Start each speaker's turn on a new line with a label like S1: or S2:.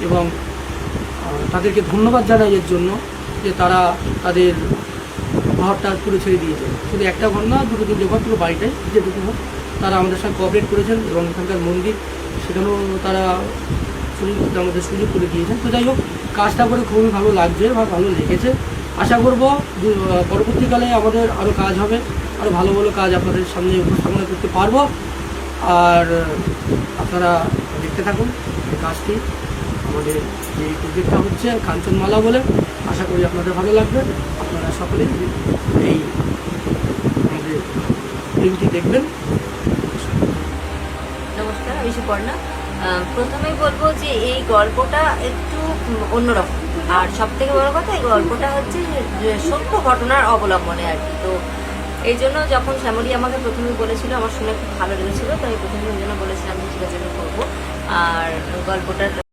S1: এবং তাদেরকে ধন্যবাদ জানাই এর জন্য যে তারা তাদের ঘরটা পুরো ছেড়ে দিয়েছে। শুধু একটা ঘর না, দুটো তিনটে ঘর, পুরো বাড়িটাই যেটুকু হোক তারা আমাদের সঙ্গে কোঅপারেট করেছেন এবং এখানকার মন্দির সেখানেও তারা আমাদের সুযোগ করে দিয়েছেন। তো যাই হোক, কাজটা করে খুবই ভালো লাগছে বা ভালো লেগেছে। আশা করব পরবর্তীকালে আমাদের আরও কাজ হবে, আরও ভালো ভালো কাজ আপনাদের সামনে উপস্থাপনা করতে পারবো। আর আপনারা দেখতে থাকুন এই কাজটি। আমাদের যে প্রজেক্টটা হচ্ছে কাঞ্চনমালা বলে, আশা করি আপনাদের ভালো লাগবে। আপনারা সকলেই এই আমাদের ফিল্মটি দেখবেন।
S2: নমস্কার, আমি সুপর্ণা। প্রথমেই বলবো যে এই গল্পটা একটু অন্যরকম, আর সব থেকে বড় কথা এই গল্পটা হচ্ছে সত্য ঘটনার অবলম্বনে আর কি। তো এই জন্য যখন শ্যামলী আমাকে প্রথমে বলেছিল, আমার শুনে খুব ভালো লেগেছিল, তো আমি প্রথমে ওই জন্য বলেছিলাম ঠিক আছে আমি করবো। আর গল্পটার